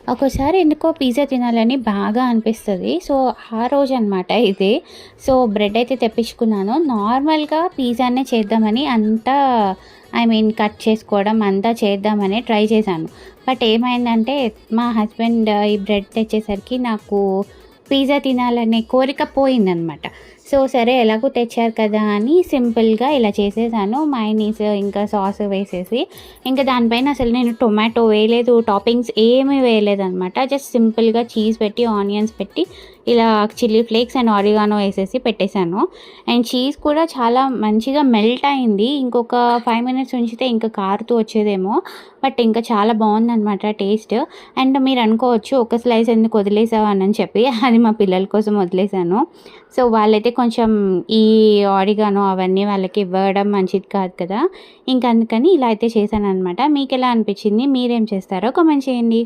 ఒక్కోసారి ఎందుకో పిజ్జా తినాలని బాగా అనిపిస్తది. సో, ఆ రోజనమాట ఇది. సో, బ్రెడ్ అయితే తెప్పించుకున్నాను. నార్మల్‌గా పిజ్జానే చేద్దామని అంతా కట్ చేసుకోవడం అంతా చేద్దామని ట్రై చేశాను. బట్ ఏమైందంటే మా హస్బెండ్ ఈ బ్రెడ్ తెచ్చేసరికి నాకు పిజ్జా తినాలనే కోరిక పోయిందనమాట. సో, సరే ఎలాగో తెచ్చారు కదా అని సింపుల్‌గా ఇలా చేసేసాను. మయోనీస్ ఇంకా సాస్ వేసేసి, ఇంకా దానిపైన అసలు నేను టొమాటో వేయలేదు, టాపింగ్స్ ఏమీ వేయలేదనమాట. జస్ట్ సింపుల్‌గా చీజ్ పెట్టి, ఆనియన్స్ పెట్టి, ఇలా చిల్లీ ఫ్లేక్స్ అండ్ ఆరిగానో వేసేసి పెట్టేశాను. అండ్ చీజ్ కూడా చాలా మంచిగా మెల్ట్ అయింది. ఇంకొక 5 మినిట్స్ ఉంచితే ఇంకా కారుతూ వచ్చేదేమో. బట్ ఇంకా చాలా బాగుందనమాట టేస్ట్. అండ్ మీరు అనుకోవచ్చు ఒక స్లైస్ ఎందుకు వదిలేసావు అని చెప్పి, అది మా పిల్లల కోసం వదిలేసాను. సో, వాళ్ళైతే కొంచెం ఈ ఆరిగానో అవన్నీ వాళ్ళకి ఇవ్వడం మంచిది కాదు కదా! ఇంక అందుకని ఇలా అయితే చేశాననమాట. మీకెలా అనిపించింది? మీరేం చేస్తారో కామెంట్ చేయండి.